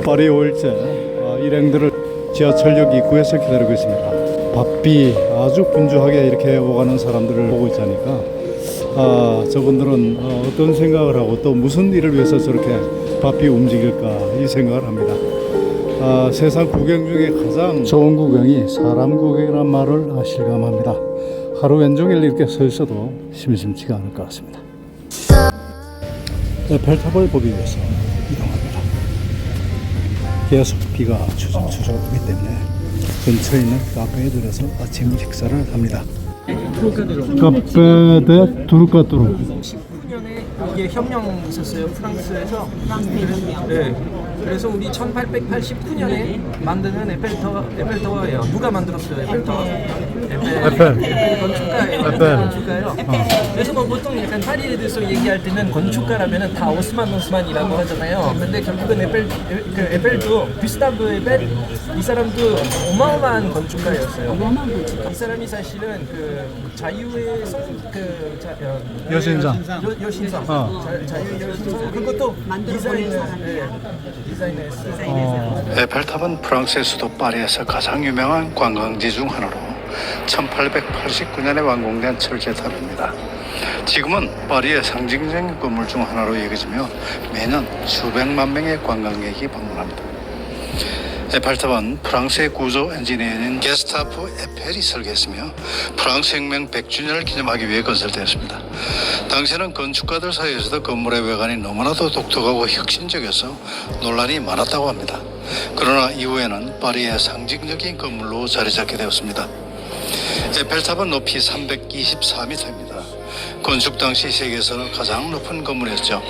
파리 5일째 일행들을 지하철역 입구에서 기다리고 있습니다. 바삐 아주 분주하게 이렇게 오가는 사람들을 보고 있자니까 저분들은 어떤 생각을 하고 또 무슨 일을 위해서 저렇게 바삐 움직일까 이 생각을 합니다. 세상 구경 중에 가장 좋은 구경이 사람 구경이란 말을 실감합니다. 하루 왼종일 이렇게 서 있어도 심심치가 않을 것 같습니다. 에펠탑을 보기 위해서 이동합니다. 계속 비가 추적추적 오기 때문에 근처에 있는 카페에 들어서 아침 식사를 합니다. 카페 데 두르카뚜루. 19년에 이게 혁명 있었어요, 프랑스에서. 네. 그래서 우리 1889년에 만드는 에펠타워예요. 누가 만들었어요, 에펠타워? 에펠 건축가예요. 그래서 뭐 보통 약간 파리에 대해서 얘기할 때는 건축가라면은 다 오스만이라고 하잖아요. 근데 결국은 에펠도 비스타브 에펠 이 사람도 어마어마한 건축가였어요. 이 사람이 사실은 그 자유의 여신상. 자유의 여신상. 그것도 디자인했어요. 에펠탑은 프랑스의 수도 파리에서 가장 유명한 관광지 중 하나로 1889년에 완공된 철제탑입니다. 지금은 파리의 상징적인 건물 중 하나로 여겨지며 매년 수백만 명의 관광객이 방문합니다. 에펠탑은 프랑스의 구조 엔지니어인 게스타프 에펠이 설계했으며 프랑스 혁명 100주년을 기념하기 위해 건설되었습니다. 당시에는 건축가들 사이에서도 건물의 외관이 너무나도 독특하고 혁신적이어서 논란이 많았다고 합니다. 그러나 이후에는 파리의 상징적인 건물로 자리 잡게 되었습니다. 에펠탑은 높이 324m입니다. 건축 당시 세계에서 가장 높은 건물이었죠.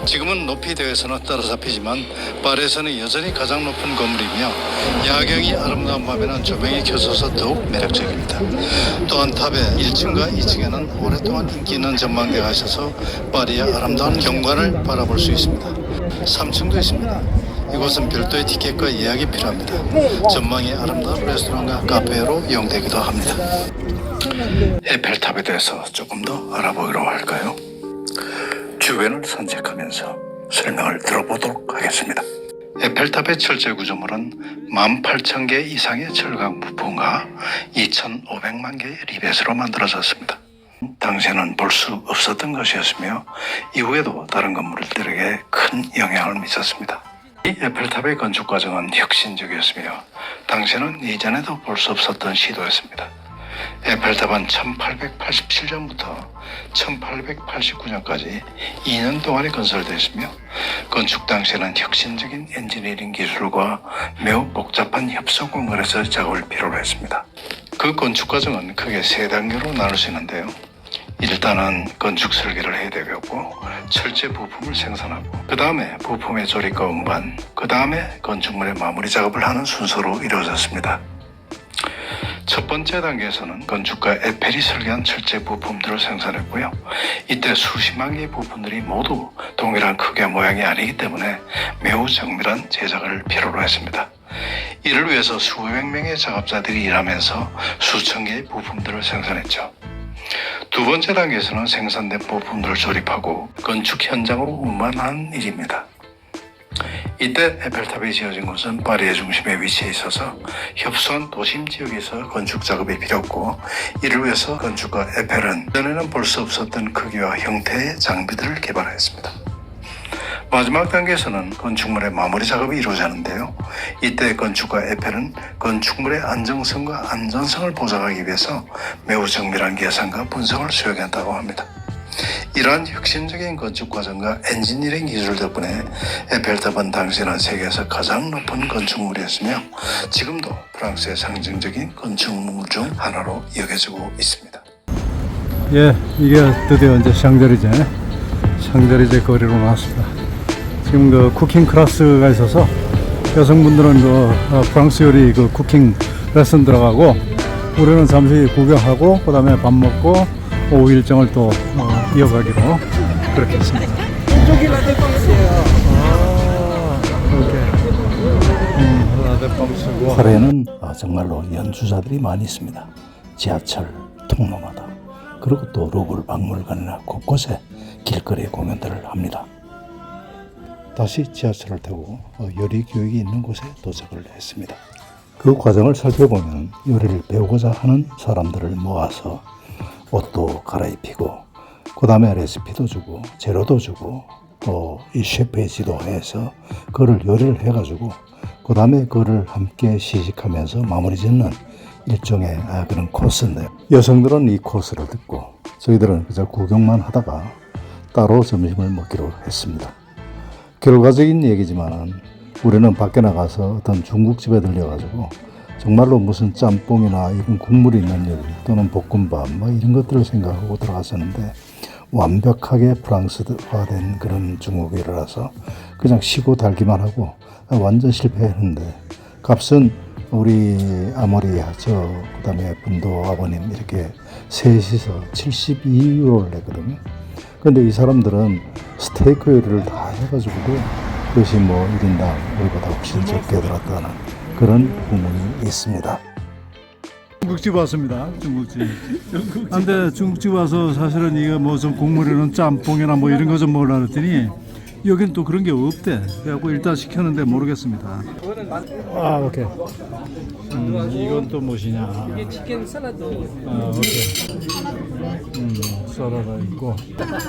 지금은 높이 대회에서는 따라잡히지만 파리에서는 여전히 가장 높은 건물이며 야경이 아름다운 밤에는 조명이 켜져서 더욱 매력적입니다. 또한 탑의 1층과 2층에는 오랫동안 인기 있는 전망대가 있어서 파리의 아름다운 경관을 바라볼 수 있습니다. 3층도 있습니다. 이곳은 별도의 티켓과 예약이 필요합니다. 전망이 아름다운 레스토랑과 카페로 이용되기도 합니다. 에펠탑에 대해서 조금 더 알아보기로 할까요? 주변을 산책하면서 설명을 들어보도록 하겠습니다. 에펠탑의 철제 구조물은 18,000개 이상의 철강 부품과 2,500만 개의 리벳으로 만들어졌습니다. 당시에는 볼 수 없었던 것이었으며 이후에도 다른 건물들에게 큰 영향을 미쳤습니다. 이 에펠탑의 건축 과정은 혁신적이었으며 당시에는 이전에도 볼 수 없었던 시도였습니다. 에펠탑은 1887년부터 1889년까지 2년 동안에 건설되었으며 건축 당시에는 혁신적인 엔지니어링 기술과 매우 복잡한 협석 공간에서 작업을 필요로 했습니다. 그 건축 과정은 크게 세 단계로 나눌 수 있는데요. 일단은 건축 설계를 해야 되겠고 철제 부품을 생산하고 그 다음에 부품의 조립과 운반, 그 다음에 건축물의 마무리 작업을 하는 순서로 이루어졌습니다. 첫 번째 단계에서는 건축가 에펠이 설계한 철제 부품들을 생산했고요. 이때 수십만 개의 부품들이 모두 동일한 크기와 모양이 아니기 때문에 매우 정밀한 제작을 필요로 했습니다. 이를 위해서 수백 명의 작업자들이 일하면서 수천 개의 부품들을 생산했죠. 두 번째 단계에서는 생산된 부품들을 조립하고 건축 현장으로 운반하는 일입니다. 이때 에펠탑이 지어진 곳은 파리의 중심에 위치해 있어서 협소한 도심 지역에서 건축 작업이 필요했고 이를 위해서 건축가 에펠은 전에는 볼 수 없었던 크기와 형태의 장비들을 개발했습니다. 마지막 단계에서는 건축물의 마무리 작업이 이루어지는데요. 이때 건축가 에펠은 건축물의 안정성과 안전성을 보장하기 위해서 매우 정밀한 계산과 분석을 수행했다고 합니다. 이러한 혁신적인 건축 과정과 엔지니어링 기술 덕분에 에펠탑은 당시에는 세계에서 가장 높은 건축물이었으며 지금도 프랑스의 상징적인 건축물 중 하나로 여겨지고 있습니다. 예, 이게 드디어 이제 샹젤리제 거리로 나왔습니다. 지금 그 쿠킹 클래스가 있어서 여성분들은 그 프랑스 요리 그 쿠킹 레슨 들어가고 우리는 잠시 구경하고 그 다음에 밥 먹고 오후 일정을 또 이어가기로 그렇게 했습니다. 이쪽이 라데펑스예요. 라데펑스고 파리에는 정말로 연주자들이 많이 있습니다. 지하철 통로마다 그리고 또 루브르 박물관이나 곳곳에 길거리 공연들을 합니다. 다시 지하철을 타고 요리 교육이 있는 곳에 도착을 했습니다. 그 과정을 살펴보면 요리를 배우고자 하는 사람들을 모아서 옷도 갈아입히고 그 다음에 레시피도 주고 재료도 주고 또 이 셰프의 지도해서 그를 요리를 해가지고 그 다음에 그를 함께 시식하면서 마무리 짓는 일종의 그런 코스인데요. 여성들은 이 코스를 듣고 저희들은 그저 구경만 하다가 따로 점심을 먹기로 했습니다. 결과적인 얘기지만 우리는 밖에 나가서 어떤 중국집에 들려가지고 정말로 무슨 짬뽕이나 이런 국물이 있는 요리 또는 볶음밥 뭐 이런 것들을 생각하고 들어갔었는데 완벽하게 프랑스화된 그런 중국 요리라서 그냥 쉬고 달기만 하고 완전 실패했는데 값은 우리 아모리 그 다음에 분도 아버님 이렇게 셋이서 72유로를 냈거든요. 근데 이 사람들은 스테이크 요리를 다 해가지고도 그것이 뭐 1인당 우리보다 훨씬 적게 들었다는 그런 부분이 있습니다. 중국집 왔습니다. 중국집. 근데 중국집 와서 사실은 이거 뭐 좀 국물이는 짬뽕이나 뭐 이런 거 좀 먹으려 그랬더니 여긴 또 그런 게 없대. 그래갖고 일단 시켰는데 모르겠습니다. 아, 오케이. 이건 또 무엇이냐? 이게 치킨 샐러드. 아, 오케이. 샐러드 있고.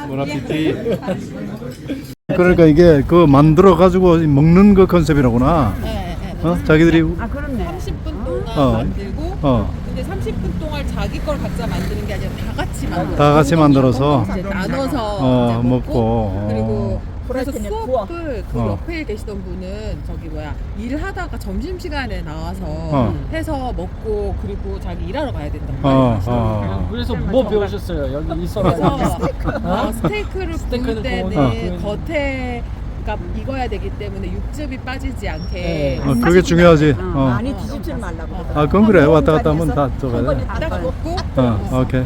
보나피티. 그러니까 이게 그 만들어 가지고 먹는 그 컨셉이라구나. 네. 자기들이 아, 그렇네. 30분 동안 어. 만들고 근데 30분 동안 자기 걸 각자 만드는 게 아니라 다 같이 만들어서 다 같이 만들어서 이제 나눠서 이제 먹고. 그리고 그래서 프라이팬에 수업을 그 옆에 계시던 분은 저기 뭐야 일하다가 점심시간에 나와서 해서 먹고 그리고 자기 일하러 가야 된다고 그래서 뭐 배우셨어요? 여기 있어가지고. 그래서 스테이크를 구울 때는 구우는 겉에 그러니까 익어야 되기 때문에 육즙이 빠지지 않게 네. 그게 중요하지. 많이 뒤집지 말라고. 아, 그건 그래. 왔다 갔다 하면 다 저거야. 딱 먹고 오케이.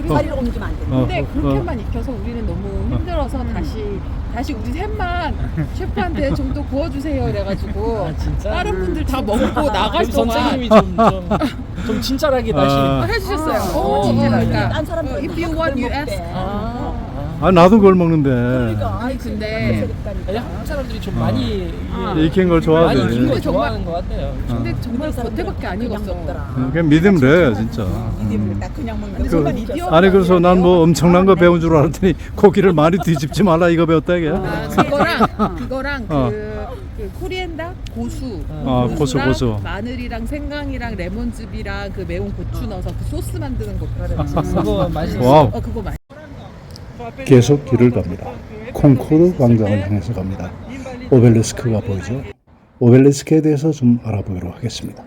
자리를 옮기면 안 돼. 근데 그렇게만 익혀서 우리는 너무 힘들어서 다시 우리 셋만 셰프한테 좀 더 구워주세요 이래가지고 다른 분들 다 먹고 나갈 동안 선생님이 좀 친절하게 다시. 해주셨어요. 친절하게. 딴 사람들 if you want you ask. 아, 나도 그걸 먹는데. 아니 근데 한국 사람들이 좀 많이 익힌 걸 많이 좋아하지. 익힌 거 정말- 좋아하는 것 같아요. 근데 정말 겉에밖에 안 익었어. 그냥 믿으면 돼, 진짜. 딱 그냥 먹는 근데 정말 미디어 아니, 그래서 난 뭐 엄청난 거 배운 줄 알았더니 고기를 많이 뒤집지 말라 이거 배웠다, 이게. 그거랑 어. 그 코리앤다 고수, 고수, 고수랑 고수. 마늘이랑 생강이랑 레몬즙이랑 그 매운 고추 넣어서 그 소스 만드는 거 그거 맛있어. 와우. 그거 맛. 계속 길을 갑니다. 콩코르 광장을 향해서 갑니다. 오벨리스크가 보이죠? 오벨리스크에 대해서 좀 알아보기로 하겠습니다.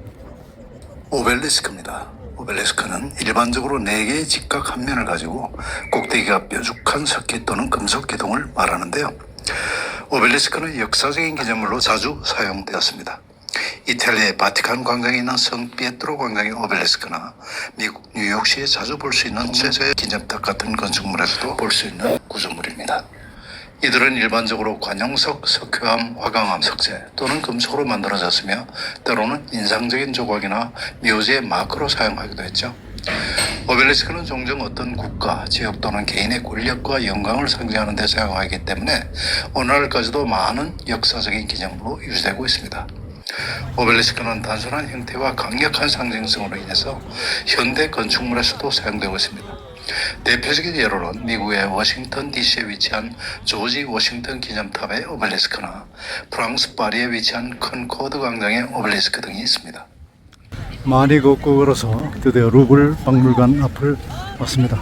오벨리스크입니다. 오벨리스크는 일반적으로 4개의 직각 한 면을 가지고 꼭대기가 뾰족한 석기 또는 금속 기둥을 말하는데요. 오벨리스크는 역사적인 기념물로 자주 사용되었습니다. 이탈리아의 바티칸 광장에 있는 성 피에트로 광장의 오벨리스크나 미국 뉴욕시에 자주 볼 수 있는 최소의 기념탑 같은 건축물에서도 볼 수 있는 구조물입니다. 이들은 일반적으로 관용석, 석회암, 화강암, 석재 또는 금속으로 만들어졌으며 때로는 인상적인 조각이나 묘지의 마크로 사용하기도 했죠. 오벨리스크는 종종 어떤 국가, 지역 또는 개인의 권력과 영광을 상징하는 데 사용하기 때문에 오늘날까지도 많은 역사적인 기념물로 유지되고 있습니다. 오벨리스크는 단순한 형태와 강력한 상징성으로 인해서 현대 건축물에서도 사용되고 있습니다. 대표적인 예로는 미국의 워싱턴 DC에 위치한 조지 워싱턴 기념탑의 오벨리스크나 프랑스 파리에 위치한 컨코드 광장의 오벨리스크 등이 있습니다. 많이 걷고 걸어서 드디어 루블 박물관 앞을 왔습니다.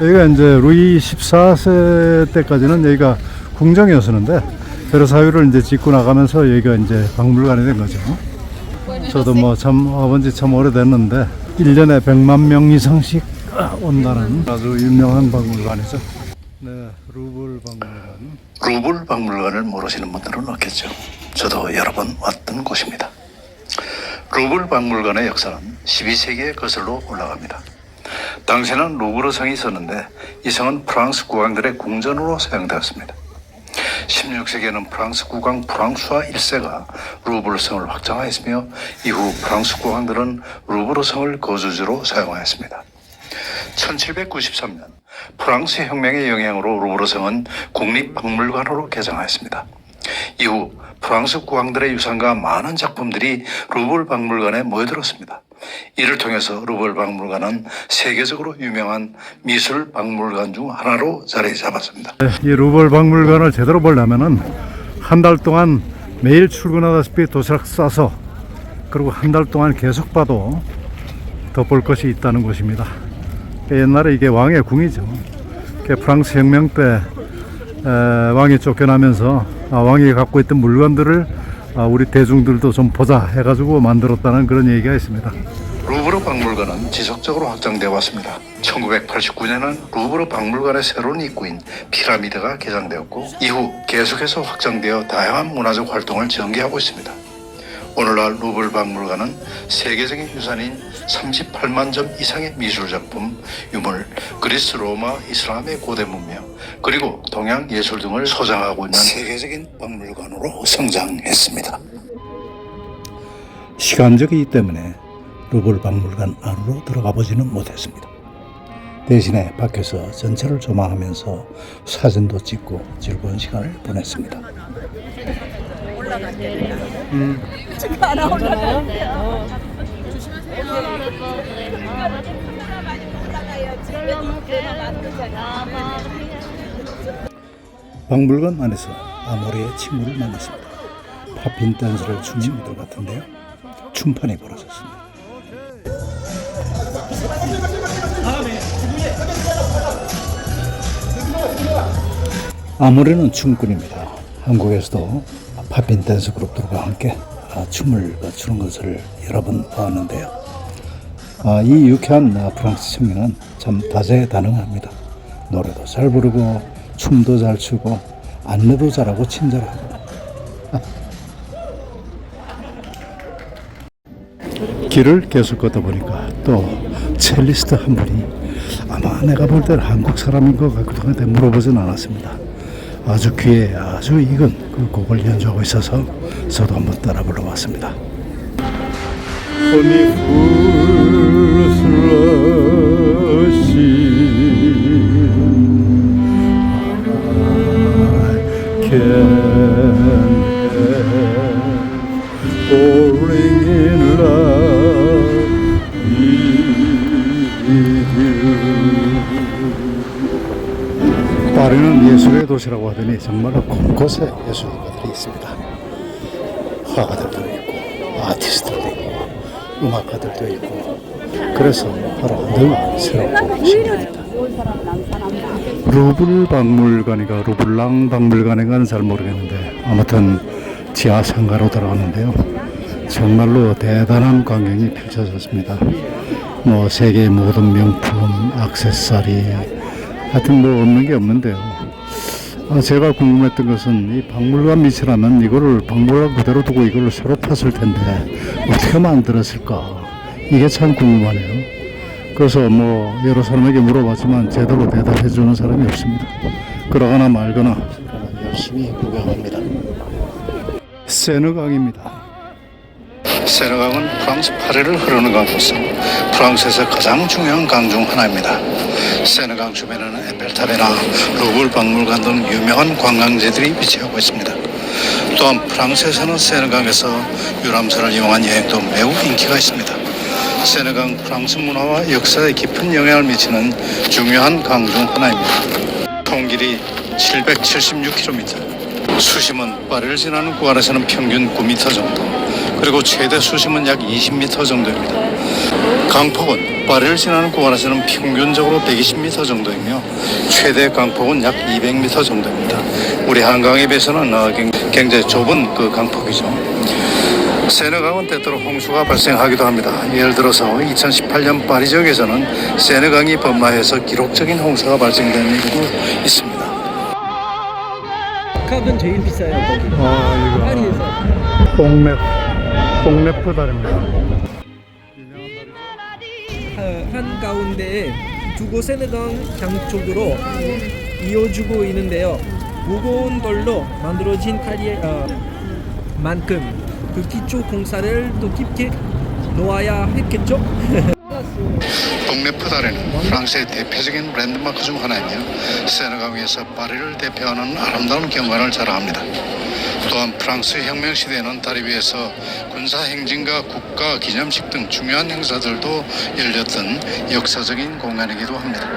여기가 이제 루이 14세 때까지는 여기가 궁정이었었는데 베르사유를 이제 짓고 나가면서 여기가 이제 박물관이 된 거죠. 저도 뭐 참 와본 지 참 오래됐는데 1년에 100만 명 이상씩 온다는 아주 유명한 박물관이죠. 네, 루블 박물관. 루블 박물관을 모르시는 분들은 없겠죠. 저도 여러 번 왔던 곳입니다. 루블 박물관의 역사는 12세기에 거슬러 올라갑니다. 당시에는 루브르 성이 있었는데 이 성은 프랑스 국왕들의 궁전으로 사용되었습니다. 16세기에는 프랑스 국왕 프랑수아 1세가 루브르 성을 확장하였으며 이후 프랑스 국왕들은 루브르 성을 거주지로 사용하였습니다. 1793년 프랑스 혁명의 영향으로 루브르 성은 국립박물관으로 개장하였습니다. 이후 프랑스 국왕들의 유산과 많은 작품들이 루브르 박물관에 모여들었습니다. 이를 통해서 루브르 박물관은 세계적으로 유명한 미술 박물관 중 하나로 자리 잡았습니다. 이 루브르 박물관을 제대로 보려면은 한 달 동안 매일 출근하다시피 도시락 싸서 그리고 한 달 동안 계속 봐도 더 볼 것이 있다는 곳입니다. 옛날에 이게 왕의 궁이죠. 프랑스 혁명 때 왕이 쫓겨나면서 왕이 갖고 있던 물건들을 우리 대중들도 좀 보자 해가지고 만들었다는 그런 얘기가 있습니다. 루브르 박물관은 지속적으로 확장되어 왔습니다. 1989년에는 루브르 박물관의 새로운 입구인 피라미드가 개장되었고 이후 계속해서 확장되어 다양한 문화적 활동을 전개하고 있습니다. 오늘날 루브르 박물관은 세계적인 유산인 38만 점 이상의 미술작품, 유물, 그리스, 로마, 이슬람의 고대 문명, 그리고 동양 예술 등을 소장하고 있는 세계적인 박물관으로 성장했습니다. 시간적이기 때문에 루브르 박물관 안으로 들어가 보지는 못했습니다. 대신에 밖에서 전체를 조망하면서 사진도 찍고 즐거운 시간을 보냈습니다. 박물관 안에서 아모레의 친구를 만났습니다. 팝핀 댄스를 추는 친구들 같은데요. 춤판이 벌어졌습니다. 아모레는 춤꾼입니다. 한국에서도 팝핀 댄스 그룹들과 함께 춤을 추는 것을 여러 번 보았는데요. 이 유쾌한 프랑스 청년은 참 다재다능합니다. 노래도 잘 부르고 춤도 잘 추고 안내도 잘하고 친절하고. 길을 계속 걷다 보니까 또 첼리스트 한 분이 아마 내가 볼 때는 한국 사람인 것 같기도 한데 물어보진 않았습니다. 아주 귀에 아주 익은 그 곡을 연주하고 있어서 저도 한번 따라 불러봤습니다. 파리는 예술의 도시라고 하더니 정말로 곳곳에 예술가들이 있습니다. 화가들도 있고 아티스트들도 있고 음악가들도 있고 그래서 하루 늘 새롭고 신기합니다. 루브르 박물관이가 루블랑 박물관인가는 잘 모르겠는데 아무튼 지하 상가로 들어가는데요. 정말로 대단한 광경이 펼쳐졌습니다. 뭐 세계의 모든 명품, 액세서리 하여튼 뭐 없는 게 없는데요. 제가 궁금했던 것은 이 박물관 밑이라면 이거를 박물관 그대로 두고 이걸 새로 팠을 텐데 어떻게 만들었을까? 이게 참 궁금하네요. 그래서 뭐 여러 사람에게 물어봤지만 제대로 대답해 주는 사람이 없습니다. 그러거나 말거나 열심히 구경합니다. 세느강입니다. 세느강은 프랑스 파리를 흐르는 강으로서 프랑스에서 가장 중요한 강 중 하나입니다. 세느강 주변에는 에펠탑이나 루브르 박물관 등 유명한 관광지들이 위치하고 있습니다. 또한 프랑스에서는 세느강에서 유람선을 이용한 여행도 매우 인기가 있습니다. 세느강 프랑스 문화와 역사에 깊은 영향을 미치는 중요한 강 중 하나입니다. 통길이 776km, 수심은 파리를 지나는 구간에서는 평균 9m 정도, 그리고 최대 수심은 약 20m 정도입니다. 강폭은 파리를 지나는 구간에서는 평균적으로 120m 정도이며 최대 강폭은 약 200m 정도입니다. 우리 한강에 비해서는 굉장히 좁은 그 강폭이죠. 세느강은 때때로 홍수가 발생하기도 합니다. 예를 들어서 2018년 파리 지역에서는 세느강이 범람해서 기록적인 홍수가 발생된 일도 있습니다. 값은 제일 비싸요 거기. 이거 파리에서. 뽕네프 다리입니다. 한 가운데 두고 세느강 강 쪽으로 이어주고 있는데요. 무거운 돌로 만들어진 다리의 만큼 그 기초 공사를 또 깊게 놓아야 했겠죠? 동네프 다리는 프랑스의 대표적인 랜드마크 중 하나이며 세느강 위에서 파리를 대표하는 아름다운 경관을 자랑합니다. 또한 프랑스 혁명 시대에는 다리 위에서 군사 행진과 국가 기념식 등 중요한 행사들도 열렸던 역사적인 공간이기도 합니다.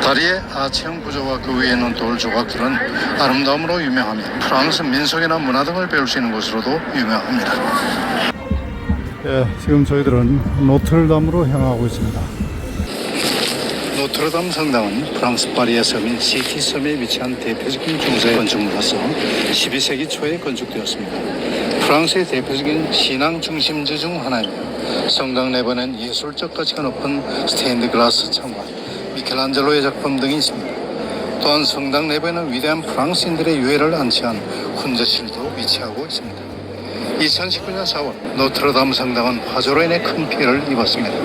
다리의 아치형 구조와 그 위에 있는 돌 조각들은 아름다움으로 유명하며 프랑스 민속이나 문화 등을 배울 수 있는 곳으로도 유명합니다. 예, 지금 저희들은 노트르담으로 향하고 있습니다. 노트르담 성당은 프랑스 파리의 섬인 시티 섬에 위치한 대표적인 중세 건축물로서 12세기 초에 건축되었습니다. 프랑스의 대표적인 신앙 중심지 중 하나이며 성당 내부에는 예술적 가치가 높은 스테인드 글라스 창과 미켈란젤로의 작품 등이 있습니다. 또한 성당 내부에는 위대한 프랑스인들의 유해를 안치한 훈제실도 위치하고 있습니다. 2019년 4월 노트르담 성당은 화재로 인해 큰 피해를 입었습니다.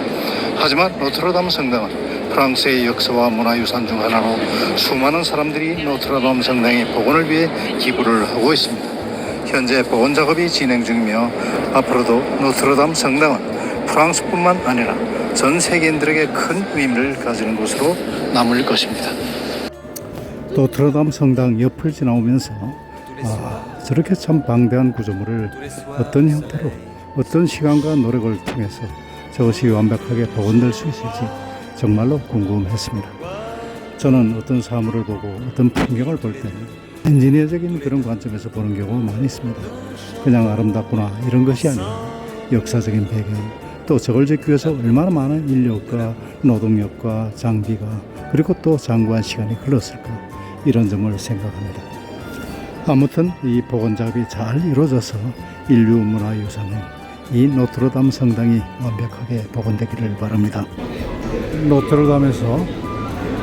하지만 노트르담 성당은 프랑스의 역사와 문화유산 중 하나로 수많은 사람들이 노트르담 성당의 복원을 위해 기부를 하고 있습니다. 현재 복원 작업이 진행 중이며 앞으로도 노트르담 성당은 프랑스뿐만 아니라 전 세계인들에게 큰 의미를 가지는 곳으로 남을 것입니다. 노트르담 성당 옆을 지나오면서 저렇게 참 방대한 구조물을 어떤 형태로 어떤 시간과 노력을 통해서 저것이 완벽하게 복원될 수 있을지 정말로 궁금했습니다. 저는 어떤 사물을 보고 어떤 풍경을 볼 때는 엔지니어적인 그런 관점에서 보는 경우가 많이 있습니다. 그냥 아름답구나 이런 것이 아니라 역사적인 배경, 또 저걸 짓기 위해서 얼마나 많은 인력과 노동력과 장비가 그리고 또 장구한 시간이 흘렀을까 이런 점을 생각합니다. 아무튼 이 복원 작업이 잘 이루어져서 인류 문화유산인 이 노트르담 성당이 완벽하게 복원되기를 바랍니다. 노트르담에서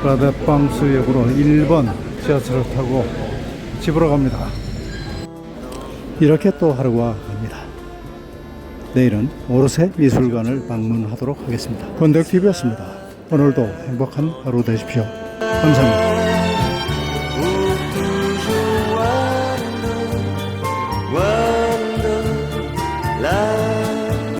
라데팡스역으로 1번 지하철을 타고 집으로 갑니다. 이렇게 또 하루가 갑니다. 내일은 오르세 미술관을 방문하도록 하겠습니다. 건덕TV였습니다. 오늘도 행복한 하루 되십시오. 감사합니다.